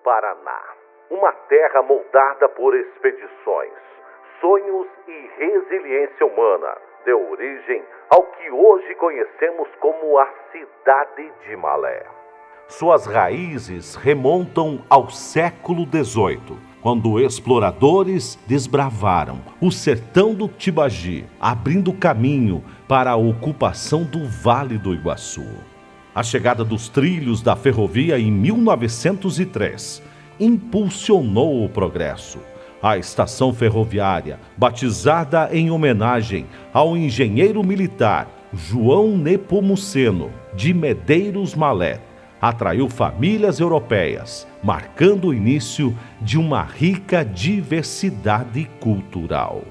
Paraná. Uma terra moldada por expedições, sonhos e resiliência humana, deu origem ao que hoje conhecemos como a cidade de Malé. Suas raízes remontam ao século XVIII, quando exploradores desbravaram o sertão do Tibagi, abrindo caminho para a ocupação do Vale do Iguaçu. A chegada dos trilhos da ferrovia em 1903 impulsionou o progresso. A estação ferroviária, batizada em homenagem ao engenheiro militar João Nepomuceno de Medeiros Malé, atraiu famílias europeias, marcando o início de uma rica diversidade cultural.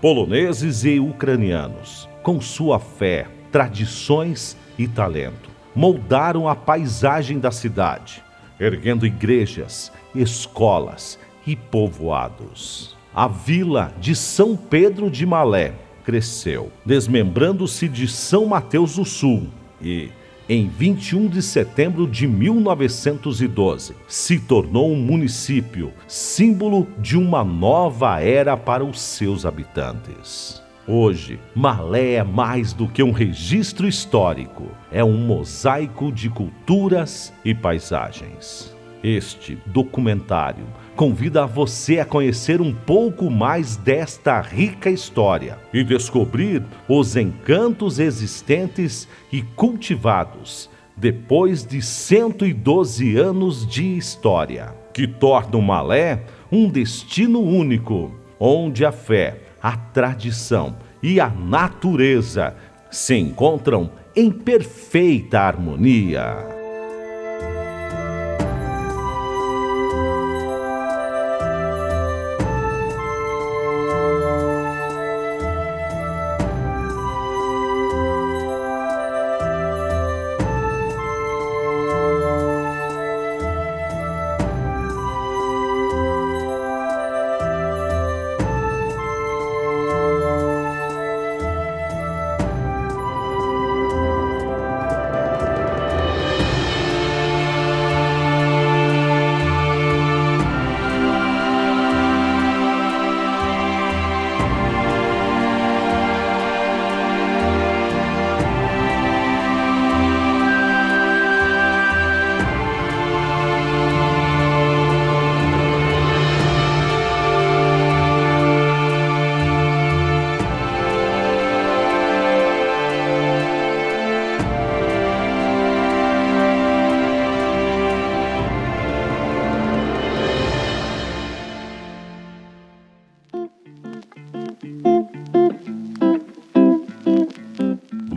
Poloneses e ucranianos, com sua fé, tradições e talento, moldaram a paisagem da cidade, erguendo igrejas, escolas e povoados. A vila de São Pedro de Malé cresceu, desmembrando-se de São Mateus do Sul e, em 21 de setembro de 1912, se tornou um município, símbolo de uma nova era para os seus habitantes. Hoje, Malé é mais do que um registro histórico, é um mosaico de culturas e paisagens. Este documentário convida você a conhecer um pouco mais desta rica história e descobrir os encantos existentes e cultivados depois de 112 anos de história, que tornam Malé um destino único, onde a fé, a tradição e a natureza se encontram em perfeita harmonia.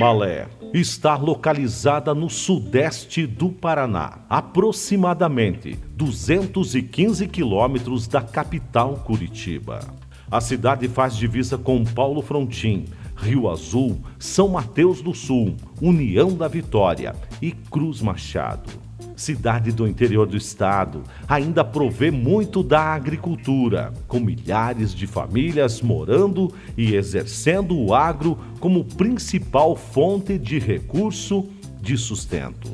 Malé está localizada no sudeste do Paraná, aproximadamente 215 quilômetros da capital Curitiba. A cidade faz divisa com Paulo Frontin, Rio Azul, São Mateus do Sul, União da Vitória e Cruz Machado. Cidade do interior do estado, ainda provê muito da agricultura, com milhares de famílias morando e exercendo o agro como principal fonte de recurso de sustento.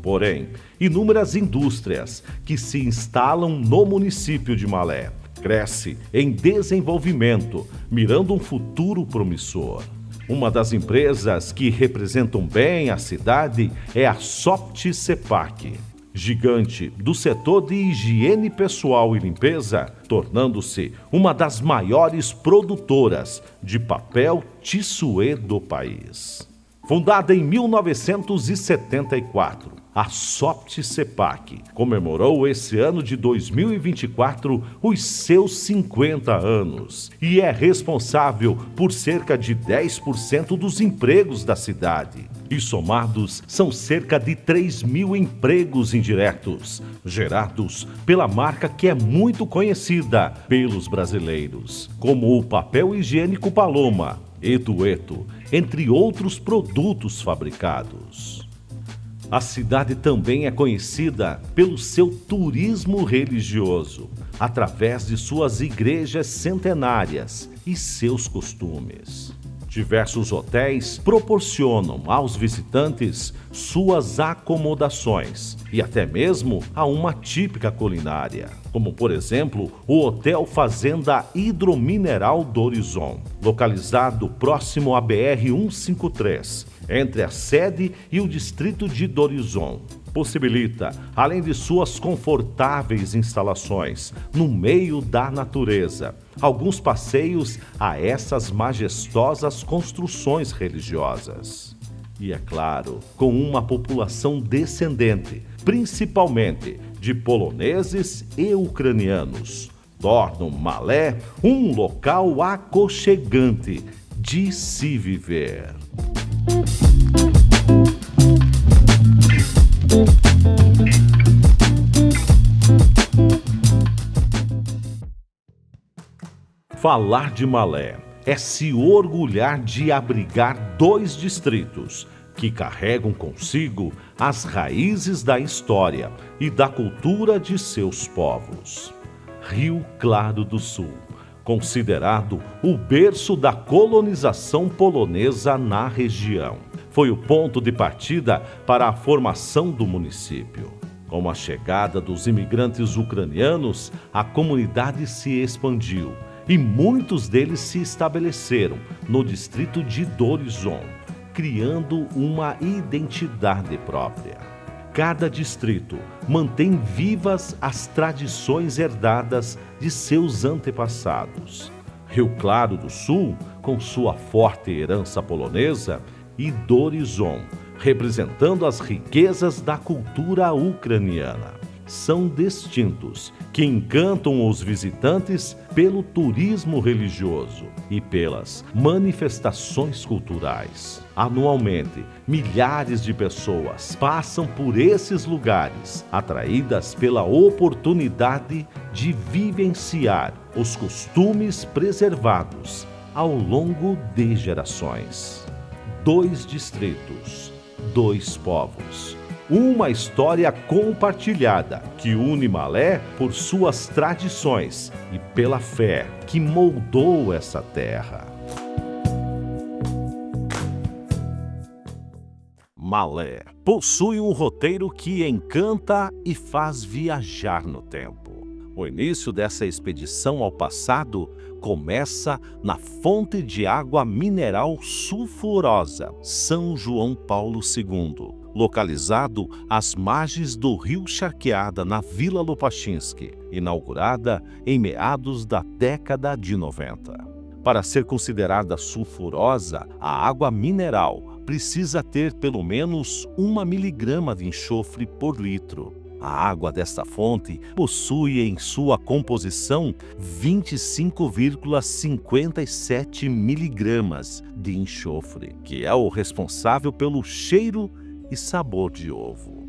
Porém, inúmeras indústrias que se instalam no município de Malé cresce em desenvolvimento, mirando um futuro promissor. Uma das empresas que representam bem a cidade é a Soft Sepac, gigante do setor de higiene pessoal e limpeza, tornando-se uma das maiores produtoras de papel tissuê do país. Fundada em 1974, a Soft Sepac comemorou esse ano de 2024 os seus 50 anos e é responsável por cerca de 10% dos empregos da cidade. E somados, são cerca de 3.000 empregos indiretos, gerados pela marca que é muito conhecida pelos brasileiros, como o papel higiênico Paloma, Edueto, entre outros produtos fabricados. A cidade também é conhecida pelo seu turismo religioso, através de suas igrejas centenárias e seus costumes. Diversos hotéis proporcionam aos visitantes suas acomodações e até mesmo a uma típica culinária, como por exemplo o Hotel Fazenda Hidromineral do Horizon, localizado próximo à BR-153, entre a sede e o distrito de Horizon. Possibilita, além de suas confortáveis instalações no meio da natureza, alguns passeios a essas majestosas construções religiosas. E é claro, com uma população descendente, principalmente de poloneses e ucranianos, tornam Malé um local aconchegante de se viver. Falar de Malé é se orgulhar de abrigar 2 distritos que carregam consigo as raízes da história e da cultura de seus povos. Rio Claro do Sul, considerado o berço da colonização polonesa na região, foi o ponto de partida para a formação do município. Com a chegada dos imigrantes ucranianos, a comunidade se expandiu e muitos deles se estabeleceram no distrito de Horizon, criando uma identidade própria. Cada distrito mantém vivas as tradições herdadas de seus antepassados. Rio Claro do Sul, com sua forte herança polonesa, e Horizon, representando as riquezas da cultura ucraniana. São destinos que encantam os visitantes pelo turismo religioso e pelas manifestações culturais. Anualmente, milhares de pessoas passam por esses lugares, atraídas pela oportunidade de vivenciar os costumes preservados ao longo de gerações. 2 distritos, 2 povos. Uma história compartilhada que une Malé por suas tradições e pela fé que moldou essa terra. Malé possui um roteiro que encanta e faz viajar no tempo. O início dessa expedição ao passado começa na fonte de água mineral sulfurosa São João Paulo II, localizado às margens do rio Charqueada, na Vila Lopachinski, inaugurada em meados da década de 90. Para ser considerada sulfurosa, a água mineral precisa ter pelo menos 1 miligrama de enxofre por litro. A água desta fonte possui em sua composição 25,57 miligramas de enxofre, que é o responsável pelo cheiro e sabor de ovo.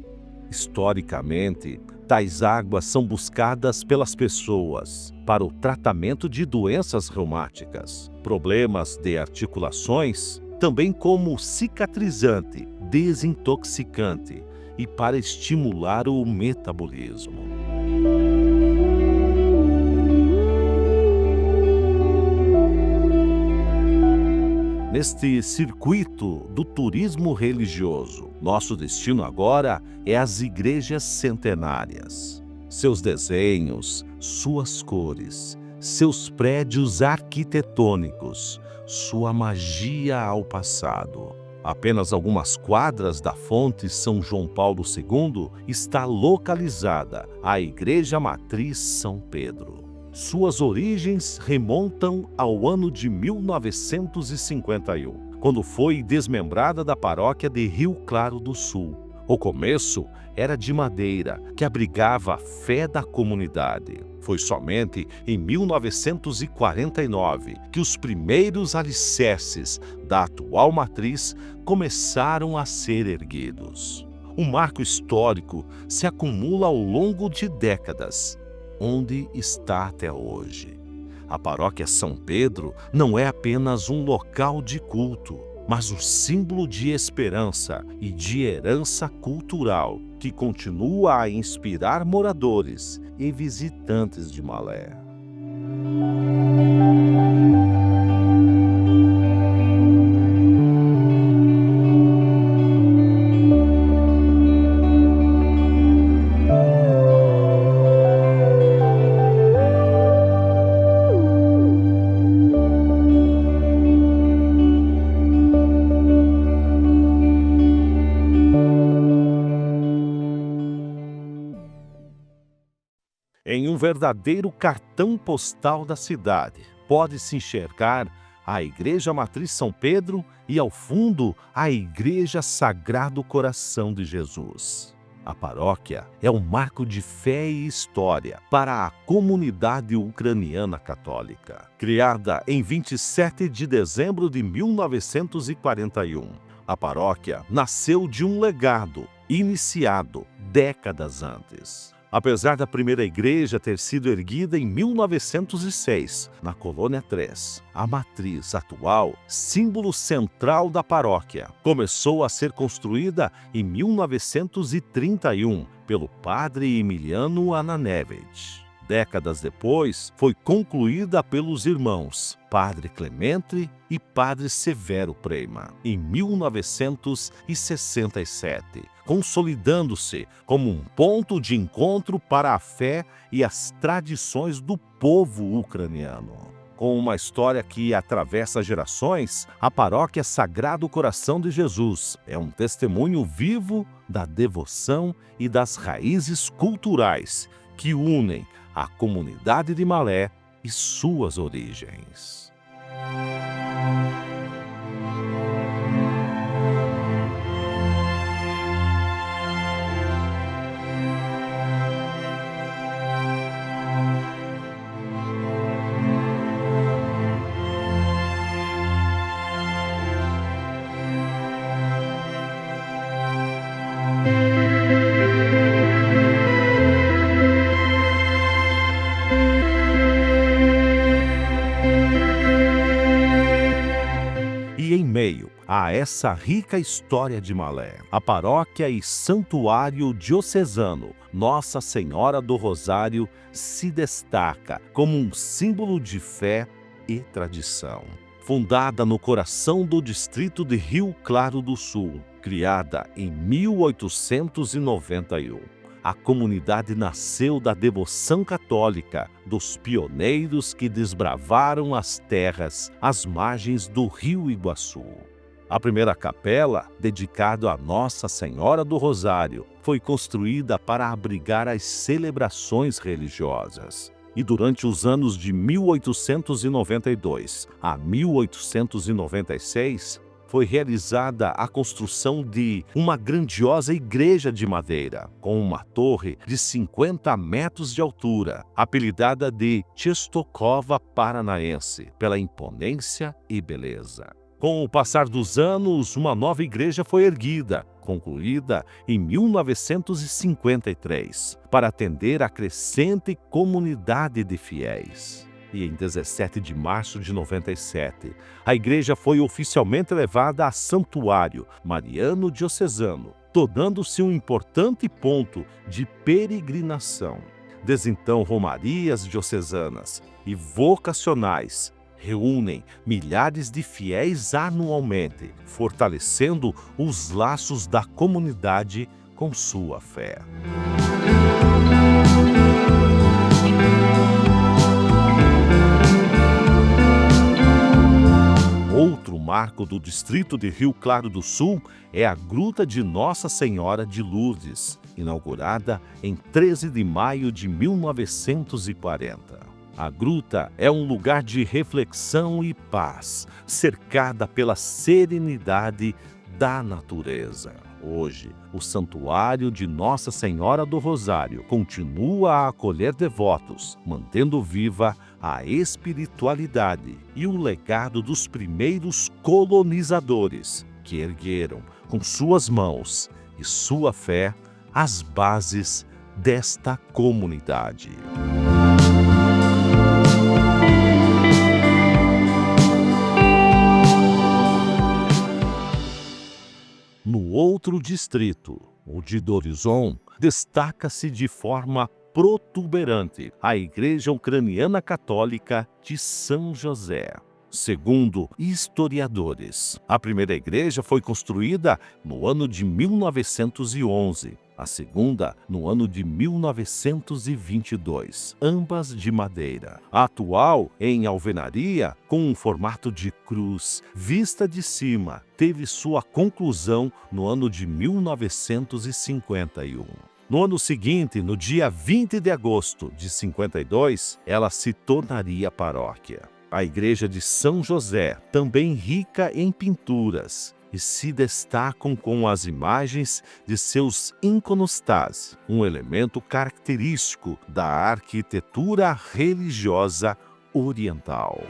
Historicamente, tais águas são buscadas pelas pessoas para o tratamento de doenças reumáticas, problemas de articulações, também como cicatrizante, desintoxicante e para estimular o metabolismo. Neste circuito do turismo religioso, nosso destino agora é as igrejas centenárias. Seus desenhos, suas cores, seus prédios arquitetônicos, sua magia ao passado. Apenas algumas quadras da fonte São João Paulo II está localizada a Igreja Matriz São Pedro. Suas origens remontam ao ano de 1951, quando foi desmembrada da paróquia de Rio Claro do Sul. O começo era de madeira, que abrigava a fé da comunidade. Foi somente em 1949 que os primeiros alicerces da atual matriz começaram a ser erguidos. Um marco histórico se acumula ao longo de décadas, onde está até hoje. A paróquia São Pedro não é apenas um local de culto, mas um símbolo de esperança e de herança cultural que continua a inspirar moradores e visitantes de Malé. Em um verdadeiro cartão postal da cidade, pode-se enxergar a Igreja Matriz São Pedro e, ao fundo, a Igreja Sagrado Coração de Jesus. A paróquia é um marco de fé e história para a comunidade ucraniana católica. Criada em 27 de dezembro de 1941, a paróquia nasceu de um legado iniciado décadas antes. Apesar da primeira igreja ter sido erguida em 1906, na Colônia 3, a matriz atual, símbolo central da paróquia, começou a ser construída em 1931 pelo padre Emiliano Ananevich. Décadas depois, foi concluída pelos irmãos Padre Clemente e Padre Severo Preima, em 1967, consolidando-se como um ponto de encontro para a fé e as tradições do povo ucraniano. Com uma história que atravessa gerações, a Paróquia Sagrado Coração de Jesus é um testemunho vivo da devoção e das raízes culturais que unem a comunidade de Malé e suas origens. E em meio a essa rica história de Malé, a paróquia e santuário diocesano Nossa Senhora do Rosário se destaca como um símbolo de fé e tradição. Fundada no coração do distrito de Rio Claro do Sul, criada em 1891, a comunidade nasceu da devoção católica dos pioneiros que desbravaram as terras às margens do Rio Iguaçu. A primeira capela, dedicada a Nossa Senhora do Rosário, foi construída para abrigar as celebrações religiosas. E durante os anos de 1892 a 1896, foi realizada a construção de uma grandiosa igreja de madeira, com uma torre de 50 metros de altura, apelidada de Czestochowa Paranaense, pela imponência e beleza. Com o passar dos anos, uma nova igreja foi erguida, concluída em 1953, para atender a crescente comunidade de fiéis. E em 17 de março de 97, a igreja foi oficialmente levada a santuário mariano diocesano, tornando-se um importante ponto de peregrinação. Desde então, romarias diocesanas e vocacionais reúnem milhares de fiéis anualmente, fortalecendo os laços da comunidade com sua fé. Outro marco do distrito de Rio Claro do Sul é a Gruta de Nossa Senhora de Lourdes, inaugurada em 13 de maio de 1940. A gruta é um lugar de reflexão e paz, cercada pela serenidade da natureza. Hoje, o Santuário de Nossa Senhora do Rosário continua a acolher devotos, mantendo viva a espiritualidade e o legado dos primeiros colonizadores, que ergueram com suas mãos e sua fé as bases desta comunidade. No outro distrito, o de Dorizon, destaca-se de forma protuberante a Igreja Ucraniana Católica de São José. Segundo historiadores, a primeira igreja foi construída no ano de 1911, a segunda no ano de 1922, ambas de madeira. A atual, em alvenaria, com um formato de cruz, vista de cima, teve sua conclusão no ano de 1951. No ano seguinte, no dia 20 de agosto de 52, ela se tornaria paróquia. A igreja de São José, também rica em pinturas, e se destacam com as imagens de seus iconostáses, um elemento característico da arquitetura religiosa oriental.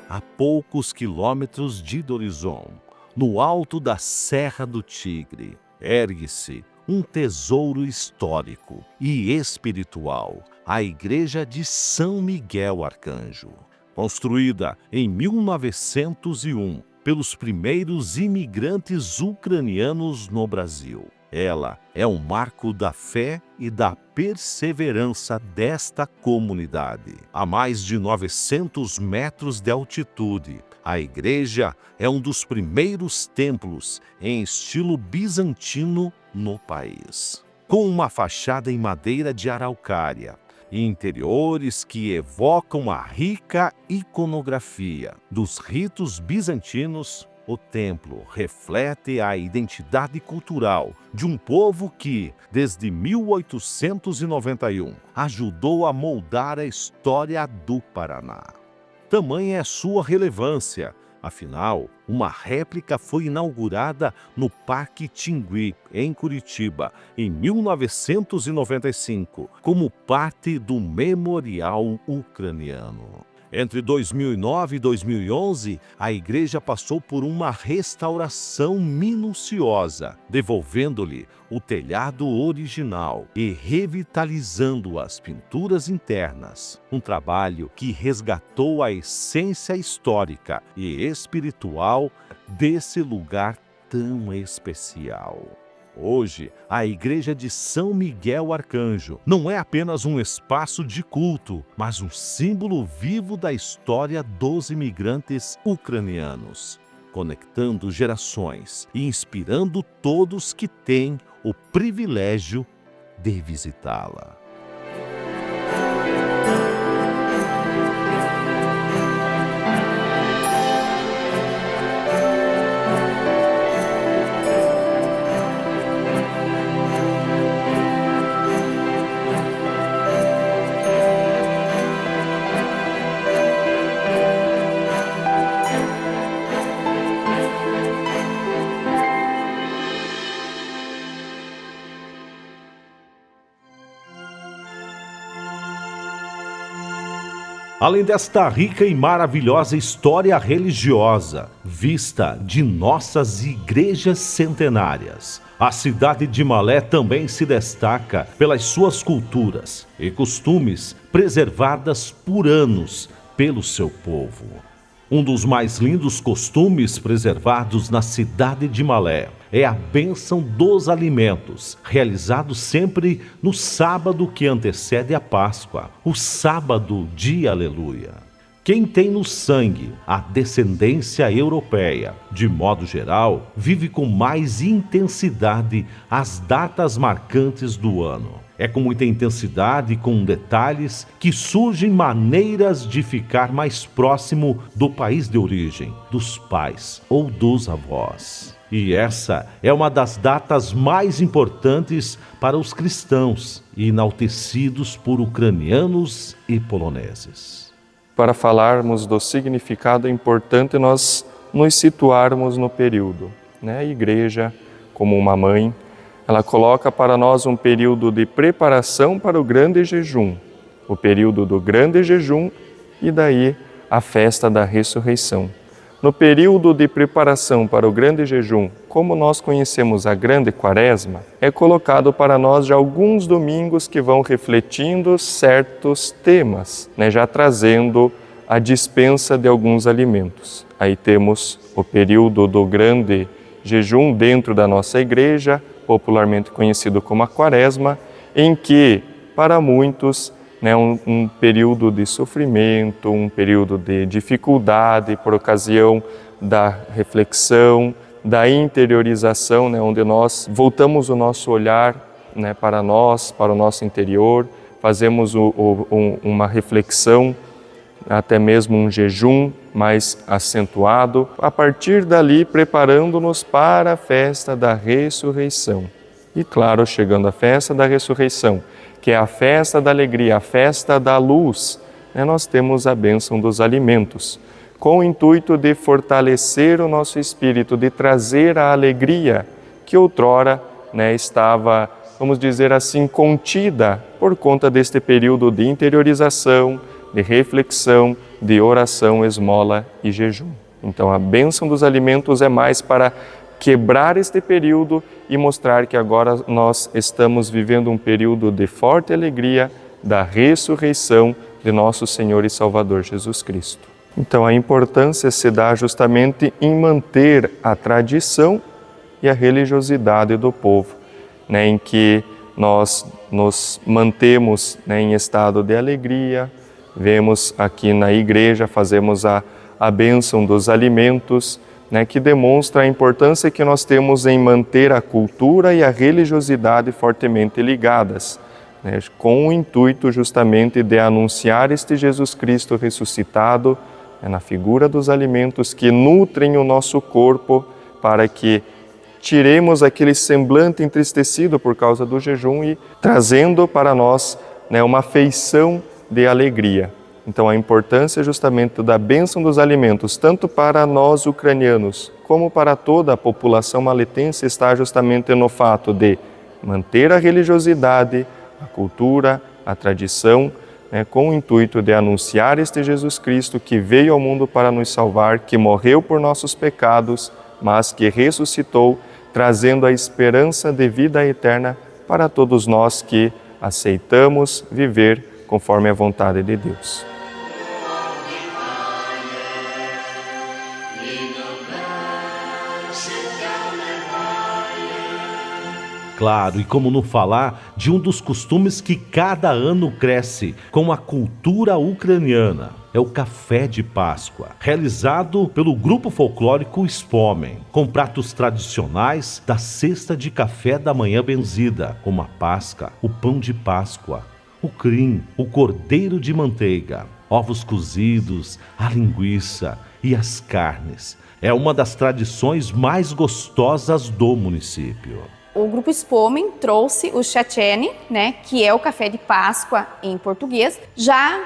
A poucos quilômetros de Dorizon, no alto da Serra do Tigre, ergue-se um tesouro histórico e espiritual, a Igreja de São Miguel Arcanjo. Construída em 1901 pelos primeiros imigrantes ucranianos no Brasil. Ela é um marco da fé e da perseverança desta comunidade. A mais de 900 metros de altitude, a igreja é um dos primeiros templos em estilo bizantino no país. Com uma fachada em madeira de araucária e interiores que evocam a rica iconografia dos ritos bizantinos, o templo reflete a identidade cultural de um povo que, desde 1891, ajudou a moldar a história do Paraná. Tamanha é sua relevância. Afinal, uma réplica foi inaugurada no Parque Tingui, em Curitiba, em 1995, como parte do Memorial Ucraniano. Entre 2009 e 2011, a igreja passou por uma restauração minuciosa, devolvendo-lhe o telhado original e revitalizando as pinturas internas. Um trabalho que resgatou a essência histórica e espiritual desse lugar tão especial. Hoje, a Igreja de São Miguel Arcanjo não é apenas um espaço de culto, mas um símbolo vivo da história dos imigrantes ucranianos, conectando gerações e inspirando todos que têm o privilégio de visitá-la. Além desta rica e maravilhosa história religiosa, vista de nossas igrejas centenárias, a cidade de Malé também se destaca pelas suas culturas e costumes preservadas por anos pelo seu povo. Um dos mais lindos costumes preservados na cidade de Malé é a bênção dos alimentos, realizado sempre no sábado que antecede a Páscoa, o sábado de Aleluia. Quem tem no sangue a descendência europeia, de modo geral, vive com mais intensidade as datas marcantes do ano. É com muita intensidade e com detalhes que surgem maneiras de ficar mais próximo do país de origem, dos pais ou dos avós. E essa é uma das datas mais importantes para os cristãos, enaltecidos por ucranianos e poloneses. Para falarmos do significado, é importante nós nos situarmos no período. A igreja, como uma mãe, ela coloca para nós um período de preparação para o grande jejum, o período do grande jejum e daí a festa da ressurreição. No período de preparação para o grande jejum, como nós conhecemos a grande quaresma, é colocado para nós já alguns domingos que vão refletindo certos temas, já trazendo a dispensa de alguns alimentos. Aí temos o período do grande jejum dentro da nossa igreja, popularmente conhecido como a quaresma, em que, para muitos, um período de sofrimento, um período de dificuldade por ocasião da reflexão, da interiorização, onde nós voltamos o nosso olhar né, para nós, para o nosso interior, fazemos uma reflexão, até mesmo um jejum mais acentuado, a partir dali preparando-nos para a festa da ressurreição. E claro, chegando à festa da ressurreição, que é a festa da alegria, a festa da luz, né, nós temos a bênção dos alimentos, com o intuito de fortalecer o nosso espírito, de trazer a alegria que outrora, né, estava, vamos dizer assim, contida por conta deste período de interiorização, de reflexão, de oração, esmola e jejum. Então a bênção dos alimentos é mais para quebrar este período e mostrar que agora nós estamos vivendo um período de forte alegria da ressurreição de nosso Senhor e Salvador Jesus Cristo. Então a importância se dá justamente em manter a tradição e a religiosidade do povo, né, em que nós nos mantemos, né, em estado de alegria. Vemos aqui na igreja, fazemos a bênção dos alimentos, né, que demonstra a importância que nós temos em manter a cultura e a religiosidade fortemente ligadas, né, com o intuito justamente de anunciar este Jesus Cristo ressuscitado, né, na figura dos alimentos que nutrem o nosso corpo para que tiremos aquele semblante entristecido por causa do jejum e trazendo para nós, né, uma afeição de alegria. Então a importância justamente da bênção dos alimentos, tanto para nós ucranianos, como para toda a população maletense, está justamente no fato de manter a religiosidade, a cultura, a tradição, né, com o intuito de anunciar este Jesus Cristo que veio ao mundo para nos salvar, que morreu por nossos pecados, mas que ressuscitou, trazendo a esperança de vida eterna para todos nós que aceitamos viver conforme a vontade de Deus. Claro, e como não falar de um dos costumes que cada ano cresce com a cultura ucraniana. É o café de Páscoa, realizado pelo grupo folclórico Spomen, com pratos tradicionais da cesta de café da manhã benzida, como a pasca, o pão de Páscoa, o crim, o cordeiro de manteiga, ovos cozidos, a linguiça e as carnes. É uma das tradições mais gostosas do município. O grupo Spomen trouxe o chachene, né, que é o café de Páscoa em português, já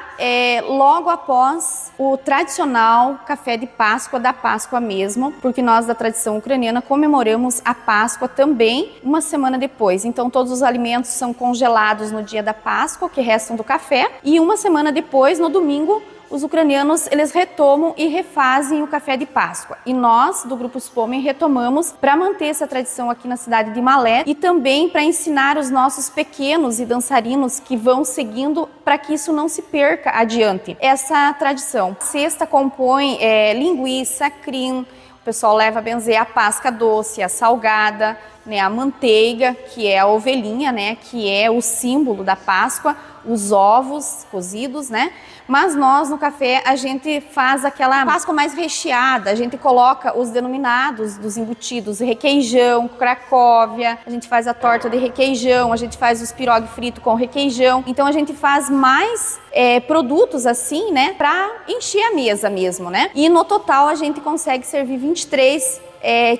logo após o tradicional café de Páscoa da Páscoa mesmo, porque nós da tradição ucraniana comemoramos a Páscoa também uma semana depois. Então todos os alimentos são congelados no dia da Páscoa, que restam do café, e uma semana depois, no domingo, os ucranianos, eles retomam e refazem o café de Páscoa. E nós, do Grupo Spomen, retomamos para manter essa tradição aqui na cidade de Malé e também para ensinar os nossos pequenos e dançarinos que vão seguindo para que isso não se perca adiante. Essa tradição. A cesta compõe linguiça, crim, o pessoal leva a benzer a pasca doce, a salgada, né, a manteiga, que é a ovelhinha, né, que é o símbolo da Páscoa, os ovos cozidos, né? Mas nós no café a gente faz aquela Páscoa mais recheada, a gente coloca os denominados dos embutidos, requeijão, cracóvia, a gente faz a torta de requeijão, a gente faz os pirog frito com requeijão. Então a gente faz mais produtos assim, né, para encher a mesa mesmo, né? E no total a gente consegue servir 23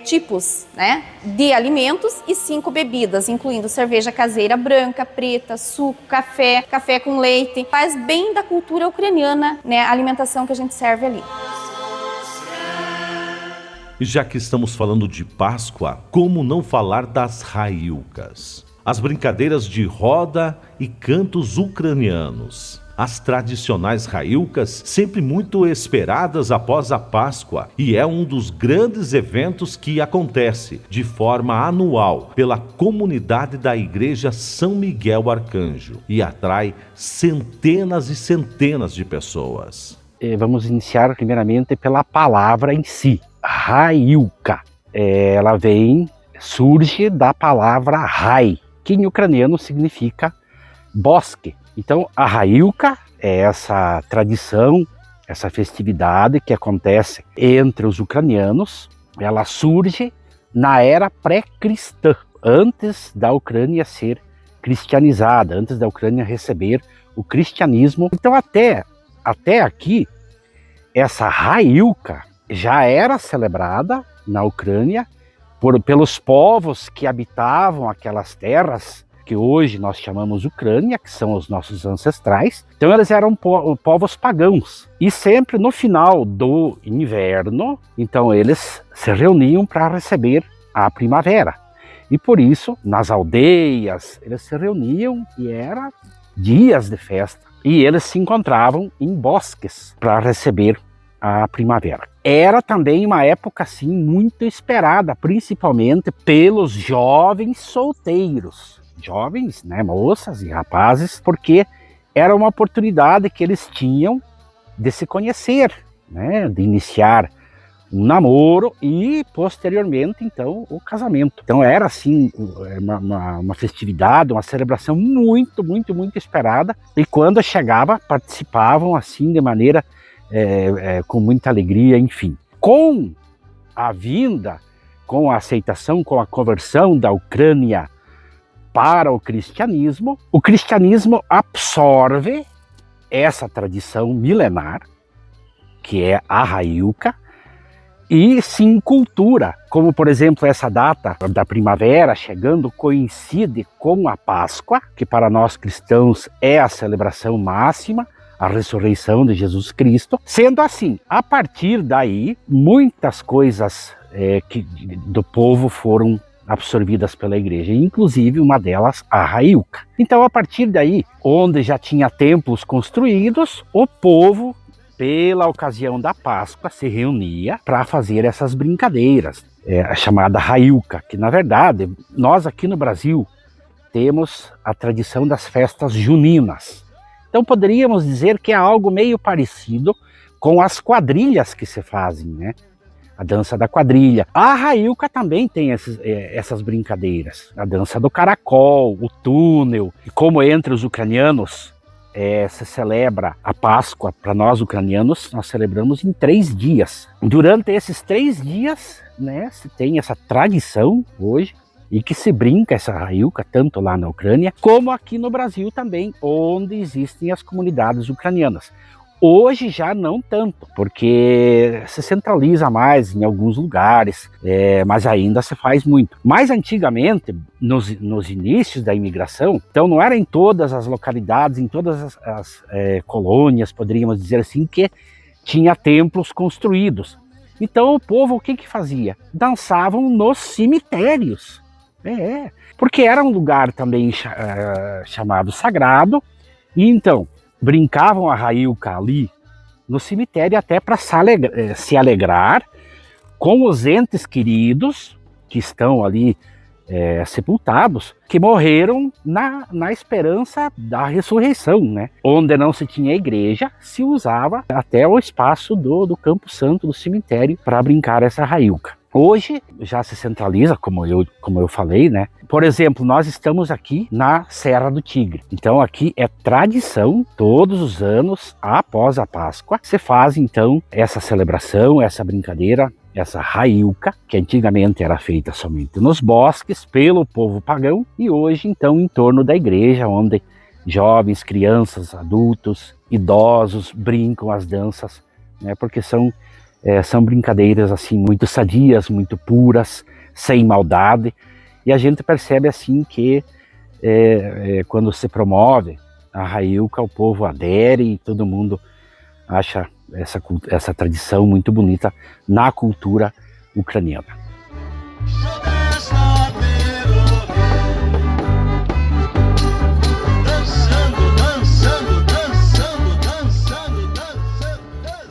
tipos, né, de alimentos e 5 bebidas, incluindo cerveja caseira branca, preta, suco, café, café com leite. Faz bem da cultura ucraniana, né, a alimentação que a gente serve ali. E já que estamos falando de Páscoa, como não falar das raiucas? As brincadeiras de roda e cantos ucranianos. As tradicionais raiucas, sempre muito esperadas após a Páscoa, e é um dos grandes eventos que acontece de forma anual pela comunidade da Igreja São Miguel Arcanjo e atrai centenas e centenas de pessoas. Vamos iniciar primeiramente pela palavra em si, raiuka. Ela surge da palavra rai, que em ucraniano significa bosque. Então, a raiuka é essa tradição, essa festividade que acontece entre os ucranianos. Ela surge na era pré-cristã, antes da Ucrânia ser cristianizada, antes da Ucrânia receber o cristianismo. Então até aqui, essa Haiuka já era celebrada na Ucrânia pelos povos que habitavam aquelas terras que hoje nós chamamos Ucrânia, que são os nossos ancestrais. Então eles eram povos pagãos. E sempre no final do inverno, então eles se reuniam para receber a primavera. E por isso, nas aldeias, eles se reuniam e era dias de festa. E eles se encontravam em bosques para receber a primavera. Era também uma época assim muito esperada, principalmente pelos jovens solteiros. Jovens, né, moças e rapazes, porque era uma oportunidade que eles tinham de se conhecer, né, de iniciar um namoro e posteriormente então o casamento. Então era assim uma festividade, uma celebração muito esperada, e quando chegava participavam assim de maneira com muita alegria, enfim. Com a vinda, com a aceitação, com a conversão da Ucrânia para o cristianismo absorve essa tradição milenar, que é a Haiuka, e se encultura, como por exemplo essa data da primavera chegando coincide com a Páscoa, que para nós cristãos é a celebração máxima, a ressurreição de Jesus Cristo. Sendo assim, a partir daí, muitas coisas do povo foram absorvidas pela igreja, inclusive uma delas a Haiuka. Então a partir daí, onde já tinha templos construídos, o povo, pela ocasião da Páscoa, se reunia para fazer essas brincadeiras, a chamada Haiuka, que na verdade, nós aqui no Brasil temos a tradição das festas juninas. Então poderíamos dizer que é algo meio parecido com as quadrilhas que se fazem, né? A dança da quadrilha. A Haiuka também tem essas brincadeiras. A dança do caracol, o túnel. E como entre os ucranianos se celebra a Páscoa, para nós ucranianos, nós celebramos em 3 dias. Durante esses 3 dias, né, se tem essa tradição hoje, e que se brinca essa Haiuka, tanto lá na Ucrânia, como aqui no Brasil também, onde existem as comunidades ucranianas. Hoje já não tanto, porque se centraliza mais em alguns lugares, mas ainda se faz muito. Mas antigamente, nos inícios da imigração, então não era em todas as localidades, em todas as colônias, poderíamos dizer assim, que tinha templos construídos. Então o povo o que fazia? Dançavam nos cemitérios. Porque era um lugar também chamado sagrado, e então brincavam a Haiuka ali no cemitério até para se alegrar com os entes queridos que estão ali sepultados, que morreram na esperança da ressurreição, né? Onde não se tinha igreja, se usava até o espaço do Campo Santo, do cemitério, para brincar essa Haiuka. Hoje já se centraliza, como eu falei, né? Por exemplo, nós estamos aqui na Serra do Tigre. Então aqui é tradição, todos os anos, após a Páscoa, se faz então essa celebração, essa brincadeira, essa Haiuka, que antigamente era feita somente nos bosques, pelo povo pagão, e hoje então em torno da igreja, onde jovens, crianças, adultos, idosos brincam as danças, né? Porque são brincadeiras assim muito sadias, muito puras, sem maldade, e a gente percebe assim que quando se promove a Haiuka, o povo adere e todo mundo acha essa tradição muito bonita na cultura ucraniana.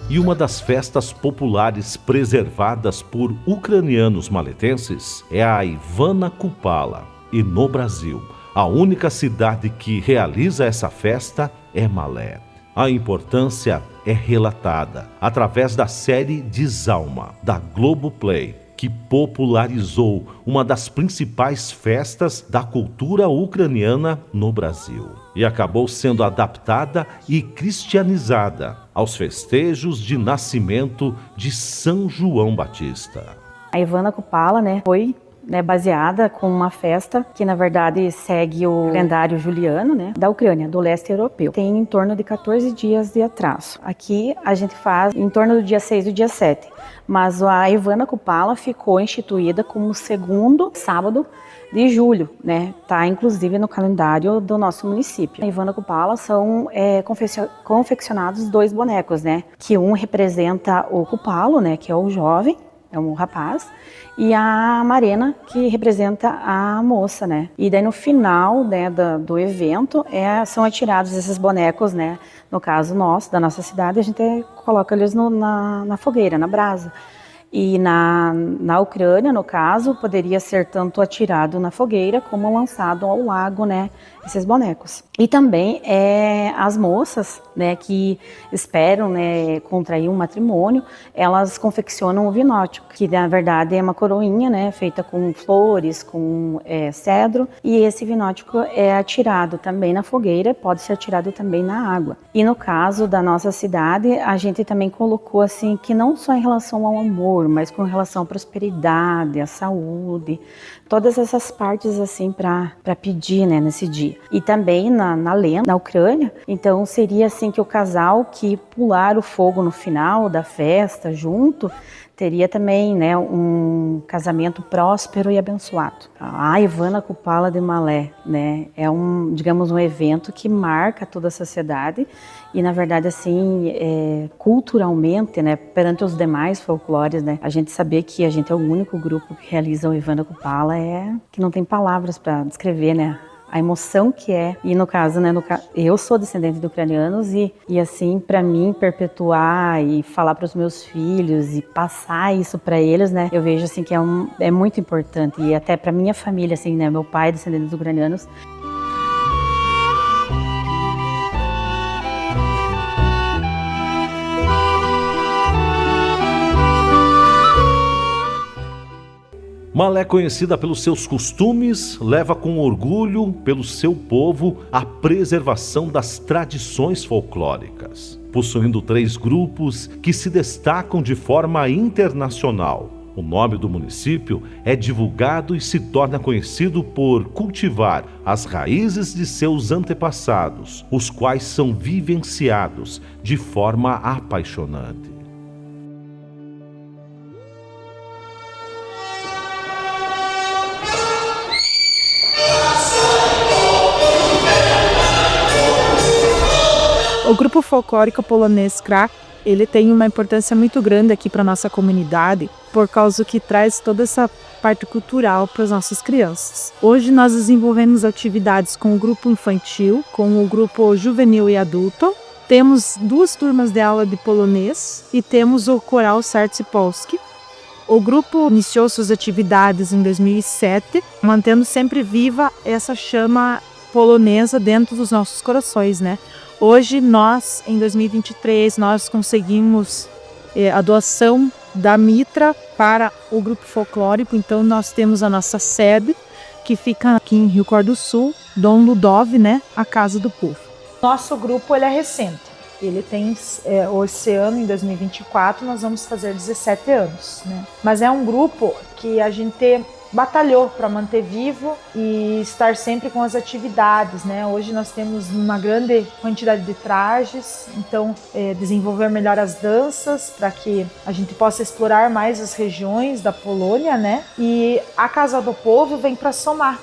E uma das festas populares preservadas por ucranianos maletenses é a Ivana Kupala. E no Brasil, a única cidade que realiza essa festa é Malé. A importância é relatada através da série Dizalma, da Globoplay, que popularizou uma das principais festas da cultura ucraniana no Brasil e acabou sendo adaptada e cristianizada aos festejos de nascimento de São João Batista. A Ivana Kupala, né, foi né, baseada com uma festa que na verdade segue o calendário juliano, né, da Ucrânia, do leste europeu. Tem em torno de 14 dias de atraso. Aqui a gente faz em torno do dia 6 e do dia 7, mas a Ivana Kupala ficou instituída como o segundo sábado de julho, né? Tá inclusive no calendário do nosso município. A Ivana Kupala são confeccionados 2 bonecos, né? Que um representa o Kupalo, né? Que é o jovem, é um rapaz, e a Marena, que representa a moça, né? E daí no final, né, do evento, são atirados esses bonecos, né? No caso nosso, da nossa cidade, a gente coloca eles na fogueira, na brasa. E na Ucrânia, no caso, poderia ser tanto atirado na fogueira como lançado ao lago, né, esses bonecos. E também as moças, né, que esperam, né, contrair um matrimônio, elas confeccionam o vinótico, que na verdade é uma coroinha, né, feita com flores, com cedro, e esse vinótico é atirado também na fogueira, pode ser atirado também na água. E no caso da nossa cidade, a gente também colocou assim, que não só em relação ao amor, mas com relação à prosperidade, à saúde, todas essas partes assim para pedir, né, nesse dia. E também na lenda, na Ucrânia, então seria assim que o casal que pular o fogo no final da festa junto, teria também, né, um casamento próspero e abençoado. A Ivana Kupala de Malé, né, é digamos, um evento que marca toda a sociedade e, na verdade, assim, culturalmente, né, perante os demais folclores, né, a gente saber que a gente é o único grupo que realiza o Ivana Kupala que não tem palavras para descrever, né, a emoção que é. E no caso, né, eu sou descendente de ucranianos e assim, para mim, perpetuar e falar para os meus filhos e passar isso para eles, né, eu vejo assim que é muito importante. E até para minha família, assim, né, meu pai é descendente de ucranianos. Malé, conhecida pelos seus costumes, leva com orgulho pelo seu povo a preservação das tradições folclóricas, possuindo 3 grupos que se destacam de forma internacional. O nome do município é divulgado e se torna conhecido por cultivar as raízes de seus antepassados, os quais são vivenciados de forma apaixonante. O grupo folclórico polonês Krak, ele tem uma importância muito grande aqui para a nossa comunidade, por causa que traz toda essa parte cultural para as nossas crianças. Hoje nós desenvolvemos atividades com o grupo infantil, com o grupo juvenil e adulto. Temos 2 turmas de aula de polonês e temos o coral Serce Polski. O grupo iniciou suas atividades em 2007, mantendo sempre viva essa chama polonesa dentro dos nossos corações, né? Hoje nós, em 2023, nós conseguimos a doação da Mitra para o grupo folclórico, então nós temos a nossa sede, que fica aqui em Rio Cor do Sul, Dom Ludov, né, a Casa do Povo. Nosso grupo ele é recente, ele tem, esse ano, em 2024, nós vamos fazer 17 anos, né? Mas é um grupo que a gente batalhou para manter vivo e estar sempre com as atividades, né? Hoje nós temos uma grande quantidade de trajes, então desenvolver melhor as danças para que a gente possa explorar mais as regiões da Polônia, né? E a Casa do Povo vem para somar.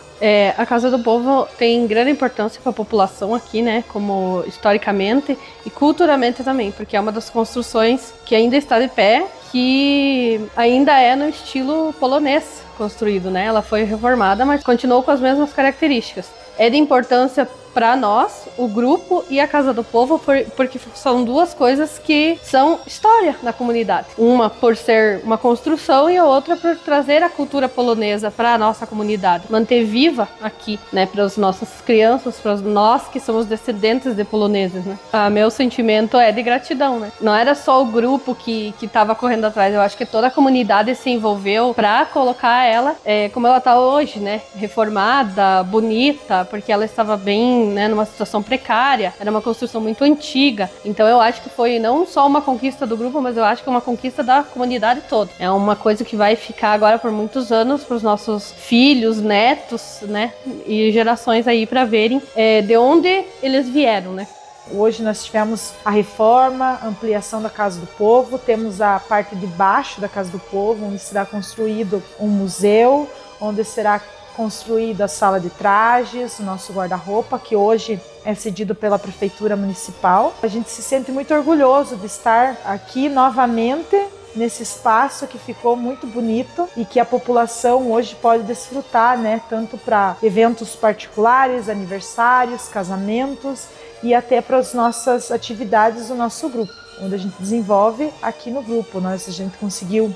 A Casa do Povo tem grande importância para a população aqui, né? Como historicamente e culturalmente também, porque é uma das construções que ainda está de pé, que ainda é no estilo polonês construído, né? Ela foi reformada, mas continuou com as mesmas características. É de importância para nós, o grupo e a Casa do Povo, porque são 2 coisas que são história da comunidade. Uma por ser uma construção e a outra por trazer a cultura polonesa para a nossa comunidade. Manter viva aqui, né? Para as nossas crianças, para nós que somos descendentes de poloneses, né? Meu sentimento é de gratidão, né? Não era só o grupo que estava correndo atrás, eu acho que toda a comunidade se envolveu para colocar ela como ela está hoje, né? Reformada, bonita, porque ela estava bem né, numa situação precária, era uma construção muito antiga. Então eu acho que foi não só uma conquista do grupo, mas eu acho que é uma conquista da comunidade toda. É uma coisa que vai ficar agora por muitos anos para os nossos filhos, netos, né, e gerações aí para verem de onde eles vieram, né. Hoje nós tivemos a reforma, a ampliação da Casa do Povo, temos a parte de baixo da Casa do Povo, onde será construído um museu, onde será construída a sala de trajes, o nosso guarda-roupa, que hoje é cedido pela Prefeitura Municipal. A gente se sente muito orgulhoso de estar aqui novamente, nesse espaço que ficou muito bonito e que a população hoje pode desfrutar, né? Tanto para eventos particulares, aniversários, casamentos e até para as nossas atividades do nosso grupo, onde a gente desenvolve aqui no grupo. A gente conseguiu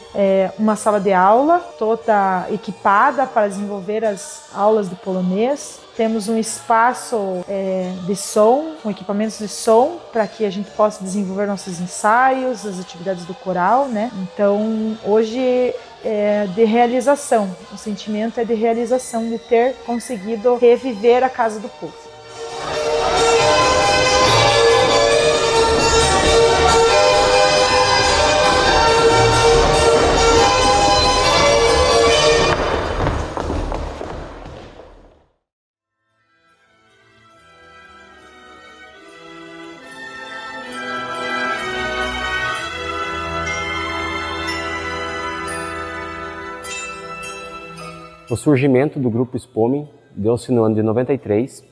uma sala de aula toda equipada para desenvolver as aulas de polonês. Temos um espaço de som, com equipamentos de som, para que a gente possa desenvolver nossos ensaios, as atividades do coral, né? Então, hoje é de realização. O sentimento é de realização, de ter conseguido reviver a Casa do Povo. O surgimento do grupo Spoming deu-se no ano de 93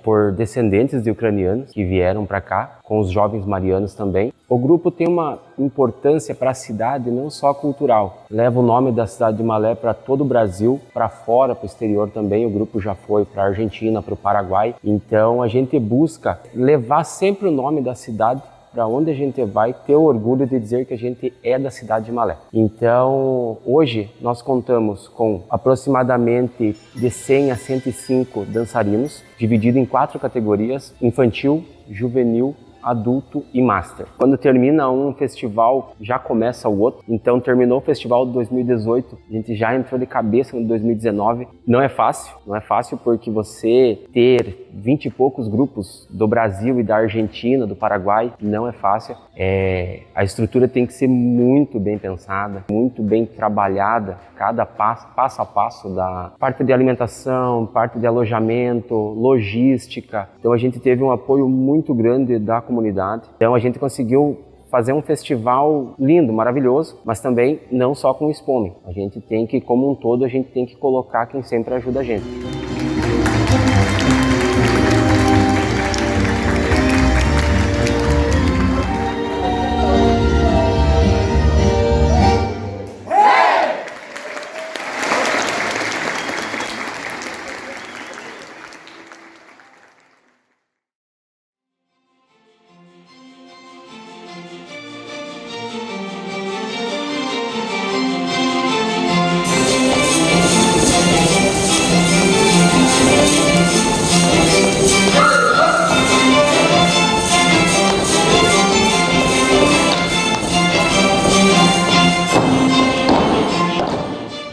por descendentes de ucranianos que vieram para cá, com os jovens marianos também. O grupo tem uma importância para a cidade não só cultural, leva o nome da cidade de Malé para todo o Brasil, para fora, para o exterior também. O grupo já foi para a Argentina, para o Paraguai. Então a gente busca levar sempre o nome da cidade para onde a gente vai, ter o orgulho de dizer que a gente é da cidade de Malé. Então, hoje nós contamos com aproximadamente de 100 a 105 dançarinos, dividido em 4 categorias: infantil, juvenil, adulto e master. Quando termina um festival, já começa o outro. Então, terminou o festival de 2018, a gente já entrou de cabeça no 2019. Não é fácil porque você ter 20 e poucos grupos do Brasil e da Argentina, do Paraguai, não é fácil. A estrutura tem que ser muito bem pensada, muito bem trabalhada, cada passo a passo da parte de alimentação, parte de alojamento, logística. Então a gente teve um apoio muito grande da comunidade. Então a gente conseguiu fazer um festival lindo, maravilhoso, mas também não só com o Spoming. A gente tem que, como um todo, a gente tem que colocar quem sempre ajuda a gente.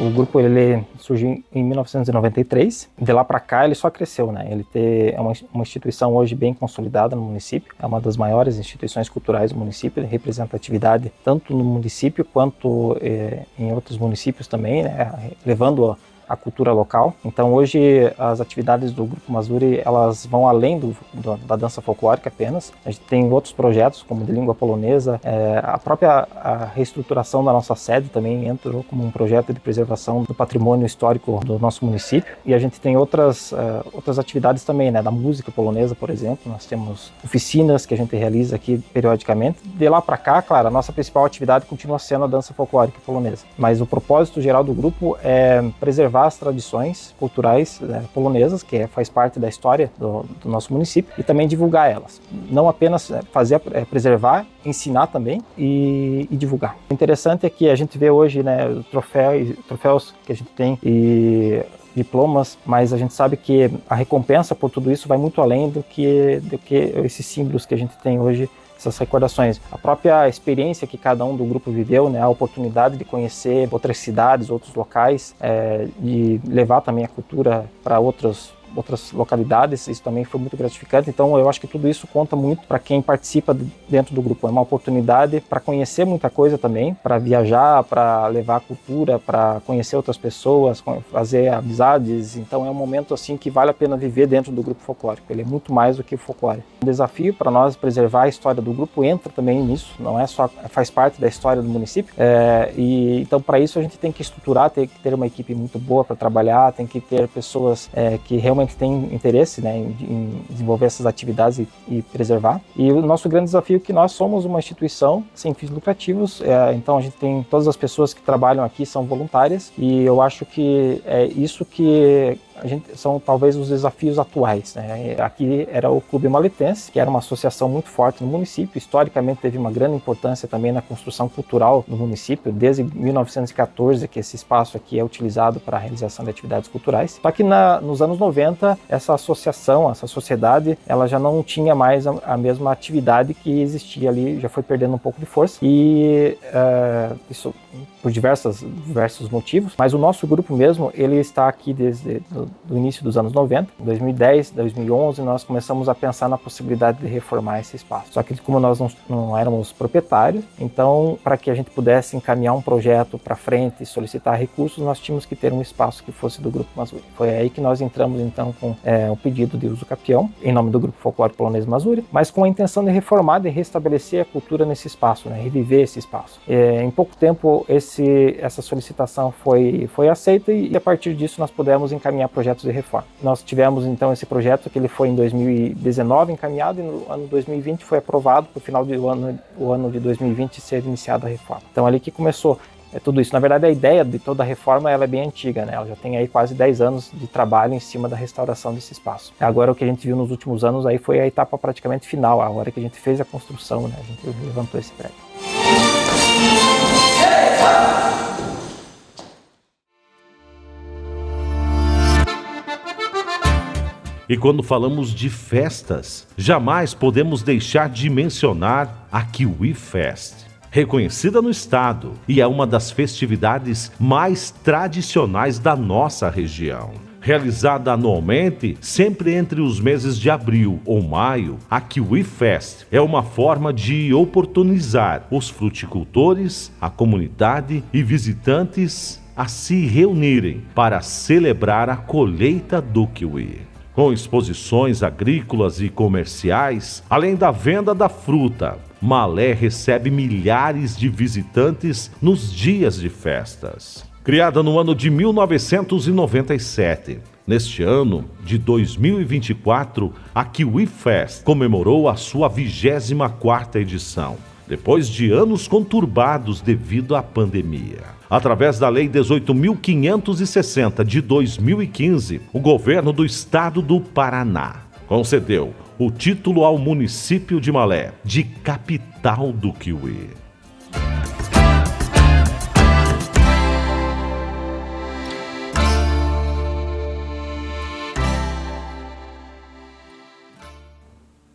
O grupo ele surgiu em 1993, de lá para cá ele só cresceu, né? Ele é uma instituição hoje bem consolidada no município, é uma das maiores instituições culturais do município, ele representa atividade tanto no município quanto em outros municípios também, né? Levando a cultura local. Então hoje as atividades do Grupo Mazuri elas vão além da dança folclórica apenas. A gente tem outros projetos como de língua polonesa, a reestruturação da nossa sede também entrou como um projeto de preservação do patrimônio histórico do nosso município. E a gente tem outras atividades também, né, da música polonesa, por exemplo. Nós temos oficinas que a gente realiza aqui periodicamente. De lá para cá, claro, a nossa principal atividade continua sendo a dança folclórica polonesa. Mas o propósito geral do grupo é preservar as tradições culturais polonesas, que faz parte da história do nosso município, e também divulgar elas. Não apenas preservar, ensinar também e divulgar. O interessante é que a gente vê hoje, né, troféus que a gente tem e diplomas, mas a gente sabe que a recompensa por tudo isso vai muito além do que esses símbolos que a gente tem hoje, essas recordações. A própria experiência que cada um do grupo viveu, né, a oportunidade de conhecer outras cidades, outros locais, de levar também a cultura para outros outras localidades, isso também foi muito gratificante. Então eu acho que tudo isso conta muito para quem participa dentro do grupo. É uma oportunidade para conhecer muita coisa também, para viajar, para levar a cultura, para conhecer outras pessoas, fazer amizades. Então é um momento assim que vale a pena viver dentro do grupo folclórico. Ele é muito mais do que folclore. O desafio para nós preservar a história do grupo entra também nisso, não é só, faz parte da história do município. E então para isso a gente tem que estruturar, tem que ter uma equipe muito boa para trabalhar, tem que ter pessoas que realmente têm interesse, né, em desenvolver essas atividades e preservar. E o nosso grande desafio é que nós somos uma instituição sem fins lucrativos, então a gente tem todas as pessoas que trabalham aqui são voluntárias, e eu acho que é isso que são talvez os desafios atuais, né? Aqui era o Clube Maletense, que era uma associação muito forte no município, historicamente teve uma grande importância também na construção cultural do município, desde 1914 que esse espaço aqui é utilizado para a realização de atividades culturais. Só que nos anos 90, essa associação, essa sociedade, ela já não tinha mais a mesma atividade que existia ali, já foi perdendo um pouco de força, e isso por diversos motivos, mas o nosso grupo mesmo, ele está aqui desde do início dos anos 90. Em 2010, 2011, nós começamos a pensar na possibilidade de reformar esse espaço. Só que como nós não éramos proprietários, então para que a gente pudesse encaminhar um projeto para frente e solicitar recursos, nós tínhamos que ter um espaço que fosse do Grupo Mazuri. Foi aí que nós entramos então com um pedido de uso capião, em nome do Grupo Folclore Polonês Mazuri, mas com a intenção de reformar, de restabelecer a cultura nesse espaço, né, reviver esse espaço. Em pouco tempo essa solicitação foi aceita, e a partir disso nós pudemos encaminhar projetos de reforma. Nós tivemos então esse projeto que ele foi em 2019 encaminhado, e no ano 2020 foi aprovado para o final do ano de 2020 ser iniciada a reforma. Então ali que começou tudo isso. Na verdade, a ideia de toda a reforma ela é bem antiga, né? Ela já tem aí quase 10 anos de trabalho em cima da restauração desse espaço. Agora o que a gente viu nos últimos anos aí foi a etapa praticamente final, a hora que a gente fez a construção, né? A gente levantou esse prédio. E quando falamos de festas, jamais podemos deixar de mencionar a Kiwi Fest. Reconhecida no estado, e é uma das festividades mais tradicionais da nossa região. Realizada anualmente, sempre entre os meses de abril ou maio, a Kiwi Fest é uma forma de oportunizar os fruticultores, a comunidade e visitantes a se reunirem para celebrar a colheita do kiwi. Com exposições agrícolas e comerciais, além da venda da fruta, Malé recebe milhares de visitantes nos dias de festas. Criada no ano de 1997, neste ano de 2024, a Kiwi Fest comemorou a sua 24ª edição, depois de anos conturbados devido à pandemia. Através da Lei 18.560 de 2015, o governo do estado do Paraná concedeu o título ao município de Malé de capital do kiwi.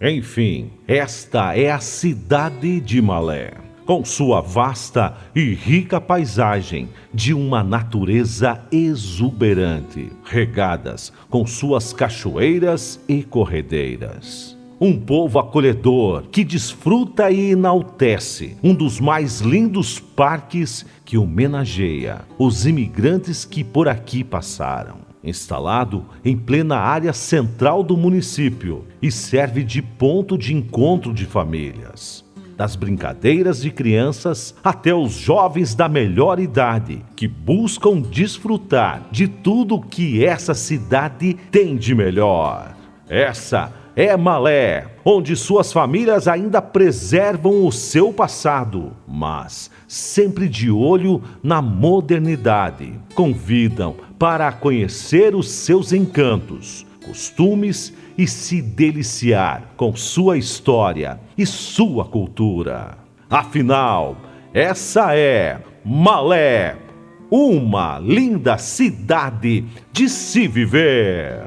Enfim, esta é a cidade de Malé, com sua vasta e rica paisagem de uma natureza exuberante, regadas com suas cachoeiras e corredeiras. Um povo acolhedor que desfruta e enaltece um dos mais lindos parques que homenageia os imigrantes que por aqui passaram. Instalado em plena área central do município e serve de ponto de encontro de famílias. Das brincadeiras de crianças até os jovens da melhor idade, que buscam desfrutar de tudo que essa cidade tem de melhor. Essa é Malé, onde suas famílias ainda preservam o seu passado, mas sempre de olho na modernidade. Convidam para conhecer os seus encantos, costumes e se deliciar com sua história e sua cultura. Afinal, essa é Malé, uma linda cidade de se viver.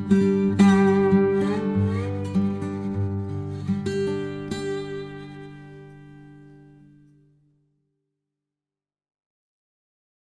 Música